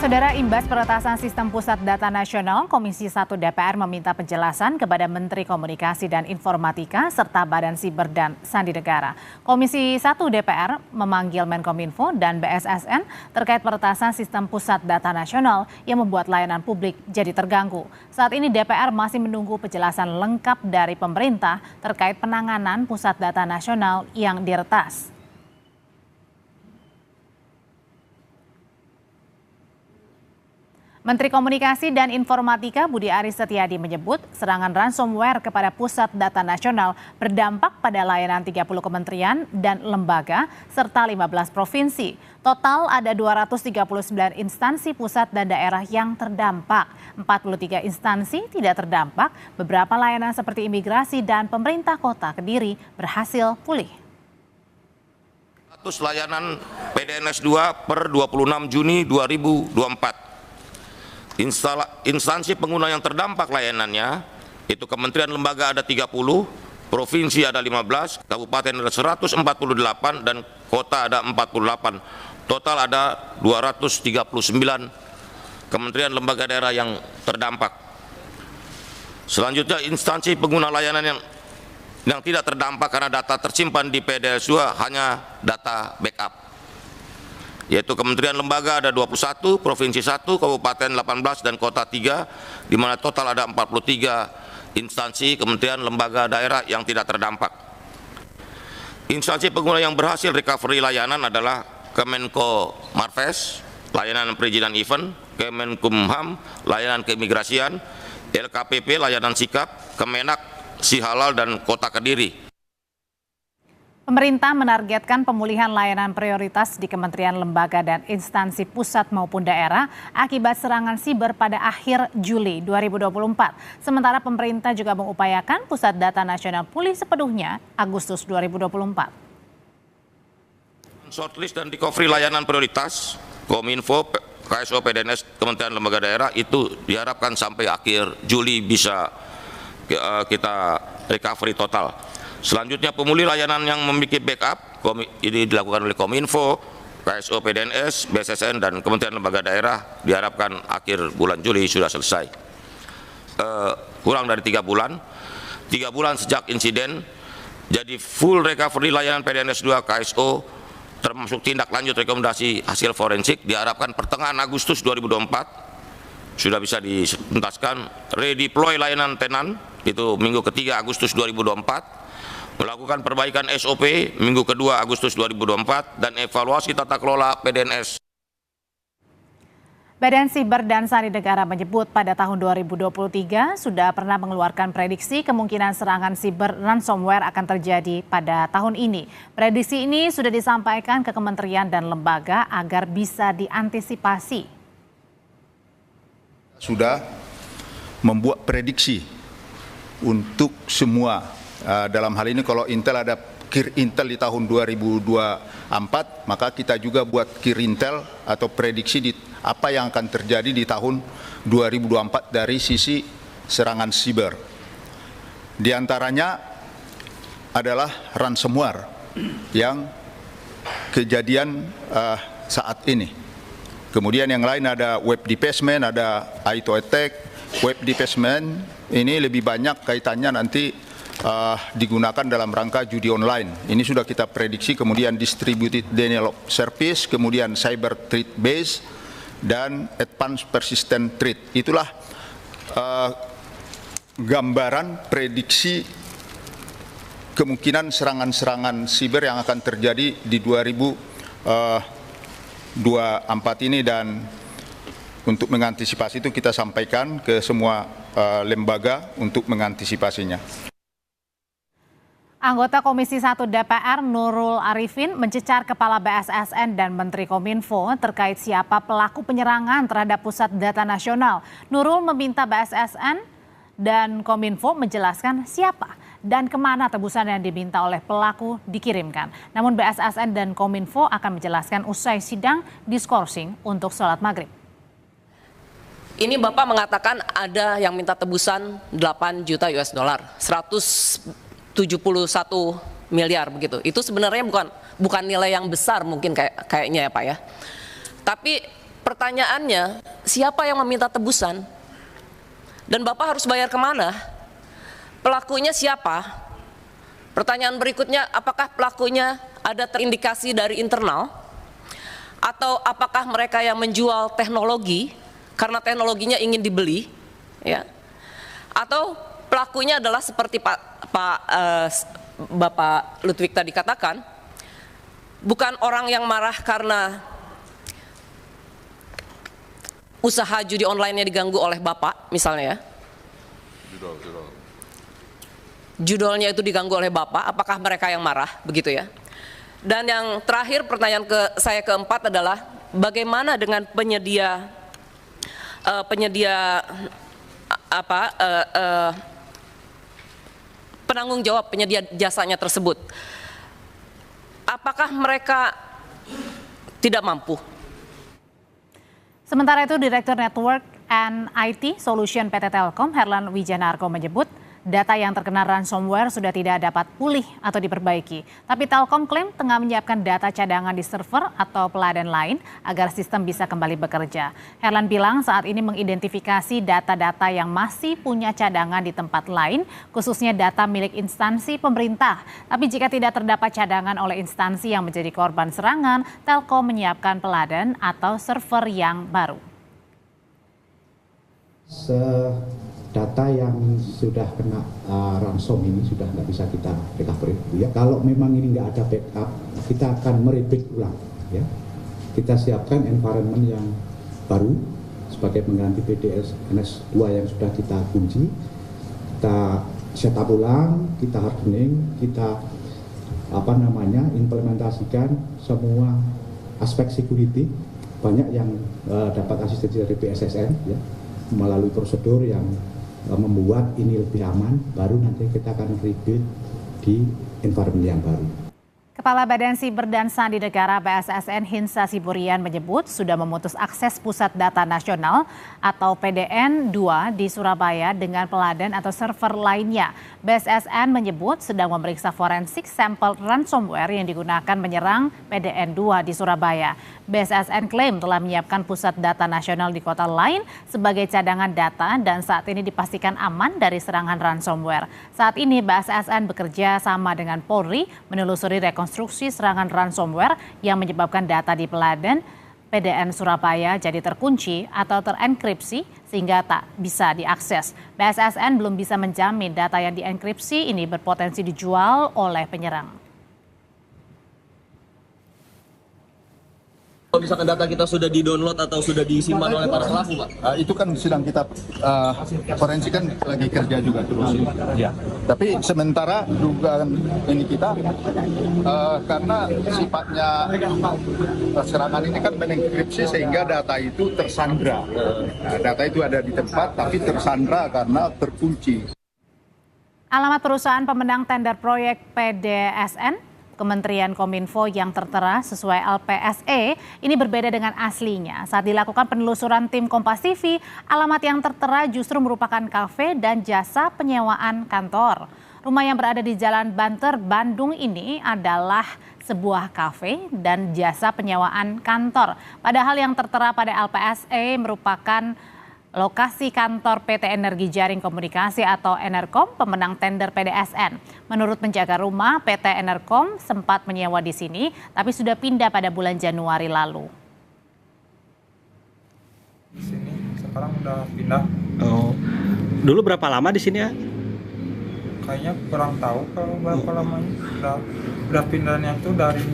Saudara, imbas peretasan sistem pusat data nasional, Komisi 1 DPR meminta penjelasan kepada Menteri Komunikasi dan Informatika serta Badan Siber dan Sandi Negara. Komisi 1 DPR memanggil Menkominfo dan BSSN terkait peretasan sistem pusat data nasional yang membuat layanan publik jadi terganggu. Saat ini DPR masih menunggu penjelasan lengkap dari pemerintah terkait penanganan pusat data nasional yang diretas. Menteri Komunikasi dan Informatika Budi Aris Setiadi menyebut serangan ransomware kepada Pusat Data Nasional berdampak pada layanan 30 kementerian dan lembaga serta 15 provinsi. Total ada 239 instansi pusat dan daerah yang terdampak. 43 instansi tidak terdampak. Beberapa layanan seperti imigrasi dan pemerintah kota Kediri berhasil pulih. Status layanan PDNS 2 per 26 Juni 2024. Instansi pengguna yang terdampak layanannya itu kementerian lembaga ada 30, provinsi ada 15, kabupaten ada 148 dan kota ada 48. Total ada 239 kementerian lembaga daerah yang terdampak. Selanjutnya instansi pengguna layanan yang tidak terdampak karena data tersimpan di PDNS 2 hanya data backup, yaitu kementerian lembaga ada 21, provinsi 1, kabupaten 18 dan kota 3, di mana total ada 43 instansi kementerian lembaga daerah yang tidak terdampak. Instansi pengguna yang berhasil recovery layanan adalah Kemenko Marves, layanan perizinan event, Kemenkumham, layanan keimigrasian, LKPP, layanan sikap, Kemenak, Sihalal dan Kota Kediri. Pemerintah menargetkan pemulihan layanan prioritas di kementerian, lembaga, dan instansi pusat maupun daerah akibat serangan siber pada akhir Juli 2024. Sementara pemerintah juga mengupayakan pusat data nasional pulih sepenuhnya Agustus 2024. Shortlist dan recovery layanan prioritas Kominfo, KSO, PDNS, Kementerian Lembaga Daerah itu diharapkan sampai akhir Juli bisa kita recovery total. Selanjutnya pemulih layanan yang memiliki backup ini dilakukan oleh Kominfo, KSO, PDNS, BSSN dan Kementerian Lembaga Daerah diharapkan akhir bulan Juli sudah selesai. Kurang dari 3 bulan sejak insiden, jadi full recovery layanan PDNS 2 KSO termasuk tindak lanjut rekomendasi hasil forensik diharapkan pertengahan Agustus 2024 sudah bisa dituntaskan. Redeploy layanan tenan itu minggu ketiga Agustus 2024. Melakukan perbaikan SOP minggu kedua Agustus 2024 dan evaluasi tata kelola PDNS. Badan Siber dan Sandi Negara menyebut pada tahun 2023 sudah pernah mengeluarkan prediksi kemungkinan serangan siber ransomware akan terjadi pada tahun ini. Prediksi ini sudah disampaikan ke kementerian dan lembaga agar bisa diantisipasi. Sudah membuat prediksi untuk semua. Dalam hal ini kalau Intel ada KIR Intel di tahun 2024, maka kita juga buat KIR Intel atau prediksi di apa yang akan terjadi di tahun 2024 dari sisi serangan siber. Di antaranya adalah ransomware yang kejadian saat ini. Kemudian yang lain ada web defacement, ada ITO attack. Web defacement ini lebih banyak kaitannya nanti digunakan dalam rangka judi online. Ini sudah kita prediksi. Kemudian distributed denial of service, kemudian cyber threat base dan advanced persistent threat. Itulah gambaran prediksi kemungkinan serangan-serangan siber yang akan terjadi di 2024 ini, dan untuk mengantisipasi itu kita sampaikan ke semua lembaga untuk mengantisipasinya. Anggota Komisi 1 DPR Nurul Arifin mencecar Kepala BSSN dan Menteri Kominfo terkait siapa pelaku penyerangan terhadap Pusat Data Nasional. Nurul meminta BSSN dan Kominfo menjelaskan siapa dan kemana tebusan yang diminta oleh pelaku dikirimkan. Namun BSSN dan Kominfo akan menjelaskan usai sidang diskorsing untuk sholat maghrib. Ini Bapak mengatakan ada yang minta tebusan 8 juta US dollar, 171 miliar begitu. Itu sebenarnya bukan nilai yang besar mungkin kayaknya ya Pak ya. Tapi pertanyaannya, siapa yang meminta tebusan? Dan Bapak harus bayar kemana? Pelakunya siapa? Pertanyaan berikutnya, apakah pelakunya ada terindikasi dari internal? Atau apakah mereka yang menjual teknologi karena teknologinya ingin dibeli? Ya. Atau pelakunya adalah seperti Bapak Ludwig tadi katakan, bukan orang yang marah karena usaha judi online-nya diganggu oleh Bapak misalnya ya. Judulnya itu diganggu oleh Bapak, apakah mereka yang marah, begitu ya. Dan yang terakhir, pertanyaan saya keempat adalah bagaimana dengan penyedia penanggung jawab penyedia jasanya tersebut. Apakah mereka tidak mampu? Sementara itu, Direktur Network and IT Solution PT Telkom, Herlan Wijanarko menyebut data yang terkena ransomware sudah tidak dapat pulih atau diperbaiki. Tapi Telkom klaim tengah menyiapkan data cadangan di server atau peladan lain agar sistem bisa kembali bekerja. Herlan bilang saat ini mengidentifikasi data-data yang masih punya cadangan di tempat lain, khususnya data milik instansi pemerintah. Tapi jika tidak terdapat cadangan oleh instansi yang menjadi korban serangan, Telkom menyiapkan peladan atau server yang baru. Data yang sudah kena ransom ini sudah nggak bisa kita recovery. Ya, kalau memang ini nggak ada backup, kita akan merebuild ulang. Ya, kita siapkan environment yang baru sebagai pengganti PDS NS2 yang sudah kita kunci. Kita setup ulang, kita hardening, kita implementasikan semua aspek security. Banyak yang dapat asistensi dari BSSN ya, melalui prosedur yang membuat ini lebih aman, baru nanti kita akan rebuild di environment yang baru. Kepala Badan Siber dan Sandi Negara BSSN Hinsa Siburian menyebut sudah memutus akses Pusat Data Nasional atau PDN 2 di Surabaya dengan peladan atau server lainnya. BSSN menyebut sedang memeriksa forensik sampel ransomware yang digunakan menyerang PDN 2 di Surabaya. BSSN klaim telah menyiapkan Pusat Data Nasional di kota lain sebagai cadangan data dan saat ini dipastikan aman dari serangan ransomware. Saat ini BSSN bekerja sama dengan Polri menelusuri rekonstruksi serangan ransomware yang menyebabkan data di peladan PDN Surabaya jadi terkunci atau terenkripsi sehingga tak bisa diakses. BSSN belum bisa menjamin data yang dienkripsi ini berpotensi dijual oleh penyerang. Kalau misalkan data kita sudah di-download atau sudah disimpan oleh para pelaku, Pak? Itu kan sedang kita forensik kan lagi kerja juga terus. Ya. Tapi sementara dugaan ini kita karena sifatnya serangan ini kan menenkripsi sehingga data itu tersandra. Nah, data itu ada di tempat tapi tersandra karena terkunci. Alamat perusahaan pemenang tender proyek PDSN Kementerian Kominfo yang tertera sesuai LPSE ini berbeda dengan aslinya. Saat dilakukan penelusuran tim Kompas TV, alamat yang tertera justru merupakan kafe dan jasa penyewaan kantor. Rumah yang berada di Jalan Banter, Bandung ini adalah sebuah kafe dan jasa penyewaan kantor. Padahal yang tertera pada LPSE merupakan lokasi kantor PT Energi Jaring Komunikasi atau Enerkom pemenang tender PDSN. Menurut penjaga rumah, PT Enerkom sempat menyewa di sini, tapi sudah pindah pada bulan Januari lalu. Di sini sekarang udah pindah. Oh, dulu berapa lama di sini ya? Kayaknya kurang tahu kalau berapa lamanya. Udah pindahnya tuh dari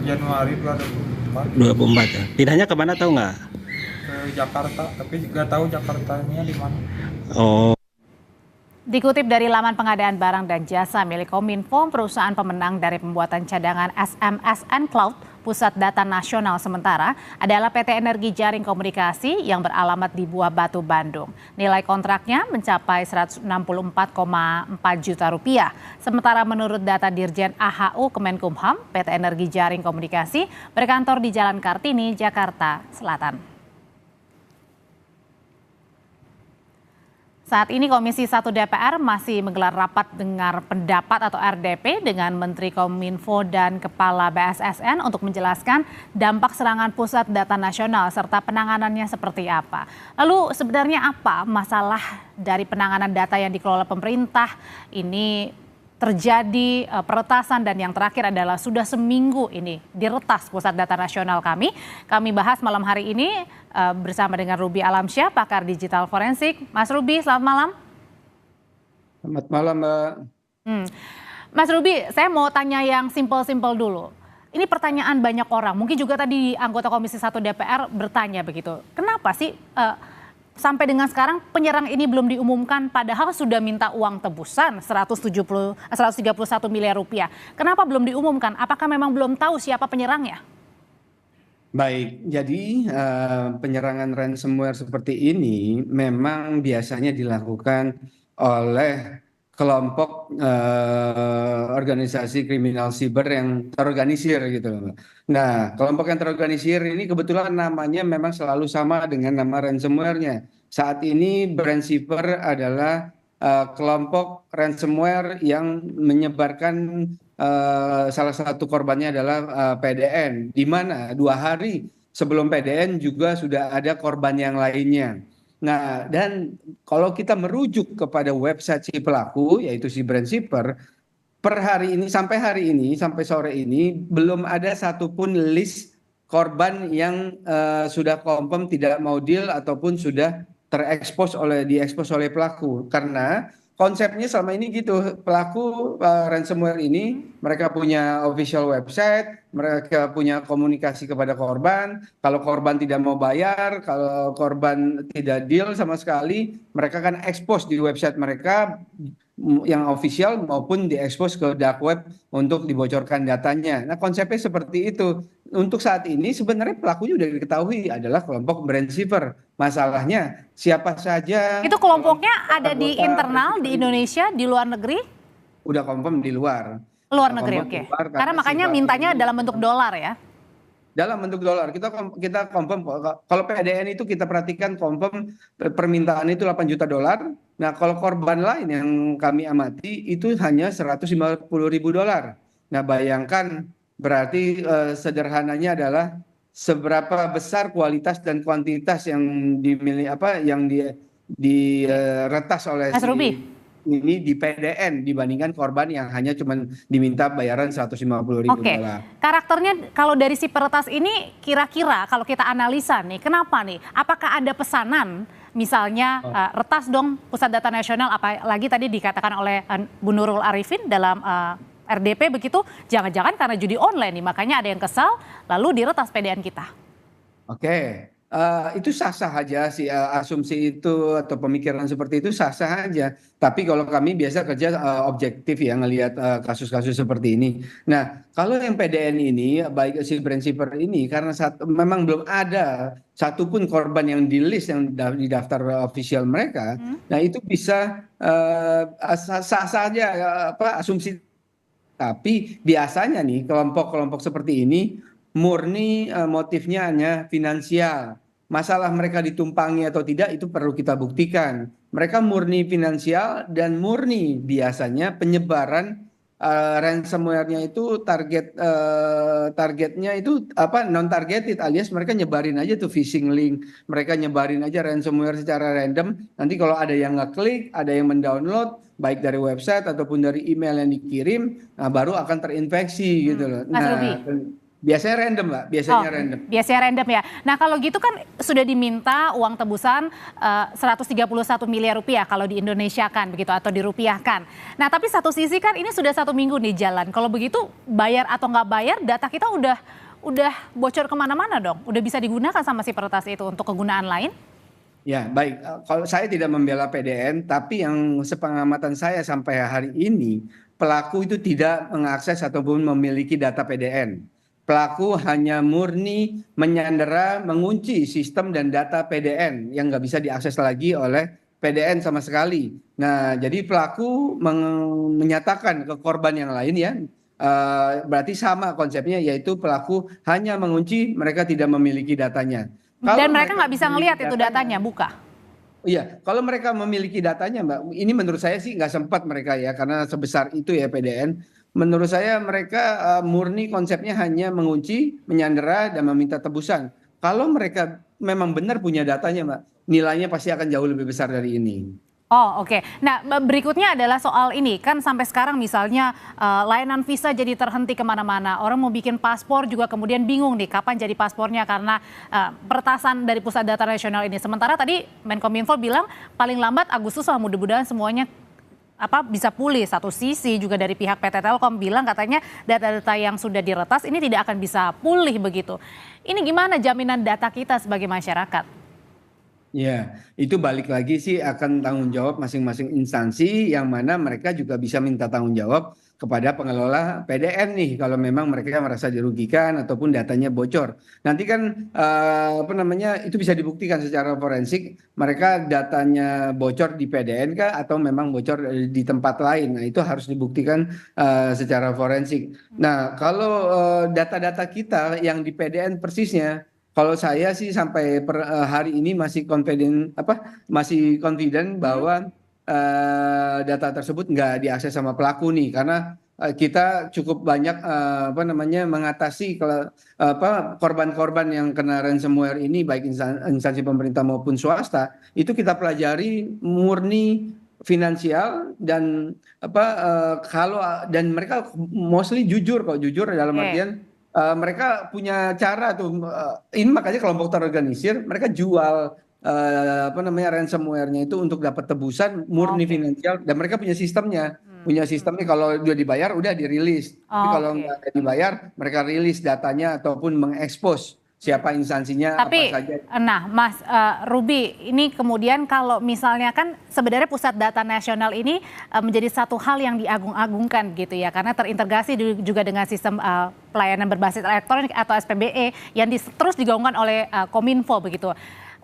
Januari 2024. 24 ya. Pindahnya kemana tahu nggak? Ke Jakarta, tapi nggak tahu Jakartanya di mana. Oh. Dikutip dari laman pengadaan barang dan jasa milik Kominfo, perusahaan pemenang dari pembuatan cadangan SMSN Cloud Pusat Data Nasional sementara adalah PT Energi Jaring Komunikasi yang beralamat di Buah Batu, Bandung. Nilai kontraknya mencapai 164,4 juta rupiah. Sementara menurut data Dirjen AHU Kemenkumham, PT Energi Jaring Komunikasi berkantor di Jalan Kartini, Jakarta Selatan. Saat ini Komisi 1 DPR masih menggelar rapat dengar pendapat atau RDP dengan Menteri Kominfo dan Kepala BSSN untuk menjelaskan dampak serangan pusat data nasional serta penanganannya seperti apa. Lalu sebenarnya apa masalah dari penanganan data yang dikelola pemerintah ini terjadi peretasan, dan yang terakhir adalah sudah seminggu ini diretas pusat data nasional kami. Kami bahas malam hari ini bersama dengan Ruby Alamsyah, pakar digital forensik. Mas Ruby, selamat malam. Selamat malam, Mbak. Mas Ruby, saya mau tanya yang simpel-simpel dulu. Ini pertanyaan banyak orang, mungkin juga tadi anggota Komisi 1 DPR bertanya begitu. Kenapa sih sampai dengan sekarang penyerang ini belum diumumkan, padahal sudah minta uang tebusan 131 miliar rupiah. Kenapa belum diumumkan? Apakah memang belum tahu siapa penyerangnya? Baik, jadi penyerangan ransomware seperti ini memang biasanya dilakukan oleh kelompok organisasi kriminal siber yang terorganisir gitu loh. Nah, kelompok yang terorganisir ini kebetulan namanya memang selalu sama dengan nama ransomware-nya. Saat ini Brainsiver adalah kelompok ransomware yang menyebarkan salah satu korbannya adalah PDN, di mana 2 hari sebelum PDN juga sudah ada korban yang lainnya. Nah, dan kalau kita merujuk kepada website si pelaku, yaitu si Brainsiver, per hari ini, sampai sore ini, belum ada satupun list korban yang sudah confirm tidak mau deal ataupun sudah diekspos oleh pelaku. Karena konsepnya selama ini gitu, pelaku ransomware ini mereka punya official website, mereka punya komunikasi kepada korban. Kalau korban tidak mau bayar, kalau korban tidak deal sama sekali, mereka akan expose di website mereka yang official maupun diekspos ke dark web untuk dibocorkan datanya. Nah, konsepnya seperti itu. Untuk saat ini sebenarnya pelakunya sudah diketahui adalah kelompok Brainsiver. Masalahnya siapa saja. Itu kelompoknya ada di internal di Indonesia, di luar negeri? Udah confirm di luar. Luar negeri, oke. Karena makanya mintanya dalam bentuk dolar ya? Dalam bentuk dolar. Kita confirm, kalau PDN itu kita perhatikan confirm permintaan itu 8 juta dolar. Nah, kalau korban lain yang kami amati itu hanya 150.000 dolar. Nah, bayangkan berarti sederhananya adalah seberapa besar kualitas dan kuantitas yang diretas oleh Mas Ruby ini di PDN dibandingkan korban yang hanya cuma diminta bayaran 150.000 dolar. Karakternya kalau dari si peretas ini kira-kira kalau kita analisa nih, kenapa nih? Apakah ada pesanan misalnya retas dong pusat data nasional, apalagi tadi dikatakan oleh Bu Nurul Arifin dalam RDP begitu, jangan-jangan karena judi online nih makanya ada yang kesal lalu diretas PDN kita. Oke. Itu sah-sah aja sih, asumsi itu atau pemikiran seperti itu sah-sah aja. Tapi kalau kami biasa kerja objektif ya ngelihat kasus-kasus seperti ini. Nah, kalau yang PDN ini baik si Brainsiver ini karena memang belum ada satupun korban yang di list yang di daftar official mereka, nah itu bisa sah-sah aja asumsi. Tapi biasanya nih kelompok-kelompok seperti ini murni motifnya hanya finansial. Masalah mereka ditumpangi atau tidak itu perlu kita buktikan. Mereka murni finansial dan murni biasanya penyebaran ransomware-nya itu targetnya itu non targeted, alias mereka nyebarin aja tuh phishing link, mereka nyebarin aja ransomware secara random. Nanti kalau ada yang ngeklik, ada yang mendownload baik dari website ataupun dari email yang dikirim, nah baru akan terinfeksi gitu loh. Mas Ruby. Biasanya random, Mbak. Biasanya random ya. Nah, kalau gitu kan sudah diminta uang tebusan 131 miliar rupiah kalau di Indonesia kan begitu atau dirupiahkan. Nah, tapi satu sisi kan ini sudah 1 minggu nih jalan. Kalau begitu bayar atau nggak bayar, data kita udah bocor kemana-mana dong. Udah bisa digunakan sama si peretas itu untuk kegunaan lain? Ya, baik. Kalau saya tidak membela PDN, tapi yang sepengamatan saya sampai hari ini, pelaku itu tidak mengakses ataupun memiliki data PDN. Pelaku hanya murni menyandera, mengunci sistem dan data PDN yang nggak bisa diakses lagi oleh PDN sama sekali. Nah, jadi pelaku menyatakan ke korban yang lain ya, berarti sama konsepnya, yaitu pelaku hanya mengunci, mereka tidak memiliki datanya. Dan mereka nggak bisa ngelihat itu datanya, buka? Iya, kalau mereka memiliki datanya, Mbak, ini menurut saya sih nggak sempat mereka ya, karena sebesar itu ya PDN. Menurut saya mereka murni konsepnya hanya mengunci, menyandera, dan meminta tebusan. Kalau mereka memang benar punya datanya, Mbak, nilainya pasti akan jauh lebih besar dari ini. Oh, oke. Nah, berikutnya adalah soal ini. Kan sampai sekarang misalnya layanan visa jadi terhenti kemana-mana. Orang mau bikin paspor juga kemudian bingung nih kapan jadi paspornya karena peretasan dari Pusat Data Nasional ini. Sementara tadi Menkominfo bilang paling lambat Agustus lah, mudah-mudahan semuanya bisa pulih. Satu sisi juga dari pihak PT Telkom bilang katanya data-data yang sudah diretas ini tidak akan bisa pulih begitu. Ini gimana jaminan data kita sebagai masyarakat? Ya, itu balik lagi sih akan tanggung jawab masing-masing instansi yang mana mereka juga bisa minta tanggung jawab kepada pengelola PDN nih kalau memang mereka merasa dirugikan ataupun datanya bocor. Nanti kan itu bisa dibuktikan secara forensik mereka datanya bocor di PDN kah atau memang bocor di tempat lain. Nah, itu harus dibuktikan secara forensik. Nah, kalau data-data kita yang di PDN persisnya, kalau saya sih sampai hari ini masih confident bahwa data tersebut nggak diakses sama pelaku nih, karena kita cukup banyak mengatasi korban-korban yang kena ransomware ini, baik instansi pemerintah maupun swasta, itu kita pelajari murni finansial dan dan mereka mostly jujur dalam artian mereka punya cara tuh, ini makanya kelompok terorganisir mereka jual ransomware-nya itu untuk dapat tebusan murni finansial, dan mereka punya sistemnya. Kalau udah dibayar udah dirilis. Tapi kalau nggak dibayar mereka rilis datanya ataupun mengekspos siapa instansinya. Tapi, apa saja. Nah, Mas Ruby, ini kemudian kalau misalnya kan sebenarnya Pusat Data Nasional ini menjadi satu hal yang diagung-agungkan gitu ya, karena terintegrasi juga dengan sistem pelayanan berbasis elektronik atau SPBE yang terus digaungkan oleh Kominfo begitu.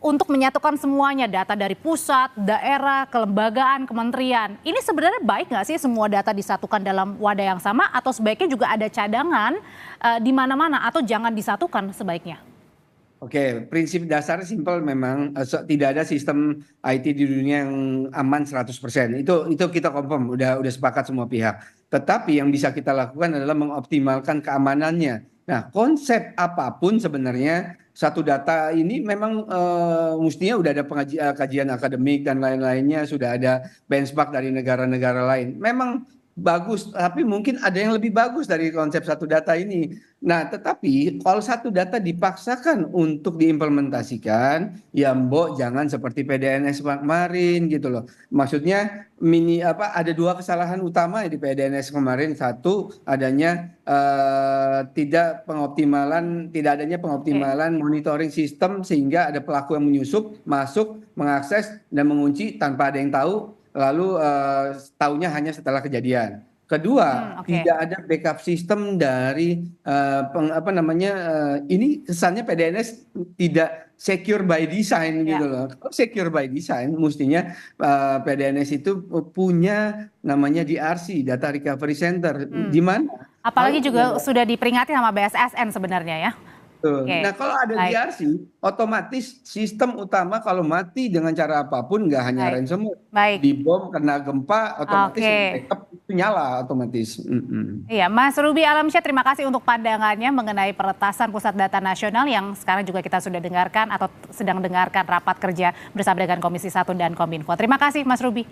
Untuk menyatukan semuanya, data dari pusat, daerah, kelembagaan, kementerian. Ini sebenarnya baik nggak sih semua data disatukan dalam wadah yang sama, atau sebaiknya juga ada cadangan di mana-mana, atau jangan disatukan sebaiknya? Oke, prinsip dasar simpel memang, tidak ada sistem IT di dunia yang aman 100%. Itu kita confirm, udah sepakat semua pihak. Tetapi yang bisa kita lakukan adalah mengoptimalkan keamanannya. Nah, konsep apapun sebenarnya satu data ini memang mestinya udah ada kajian akademik dan lain-lainnya, sudah ada benchmark dari negara-negara lain. Memang bagus, tapi mungkin ada yang lebih bagus dari konsep satu data ini. Nah, tetapi kalau satu data dipaksakan untuk diimplementasikan, ya mbok jangan seperti PDNS kemarin gitu loh. Maksudnya ada dua kesalahan utama di PDNS kemarin. Satu, adanya tidak adanya pengoptimalan monitoring sistem sehingga ada pelaku yang menyusup, masuk, mengakses dan mengunci tanpa ada yang tahu. Lalu tahunya hanya setelah kejadian. Kedua, tidak ada backup sistem dari ini kesannya PDNS tidak secure by design gitu loh. Kalau secure by design, mestinya PDNS itu punya namanya DRC, Data Recovery Center, di mana? Apalagi juga sudah diperingati sama BSSN sebenarnya ya. Nah, kalau ada DRC, otomatis sistem utama kalau mati dengan cara apapun, nggak hanya ransomware, dibom, kena gempa, otomatis backup itu nyala otomatis. Iya, Mas Ruby Alamsyah, terima kasih untuk pandangannya mengenai peretasan Pusat Data Nasional yang sekarang juga kita sudah dengarkan atau sedang dengarkan rapat kerja bersama dengan Komisi 1 dan Kominfo. Terima kasih, Mas Ruby.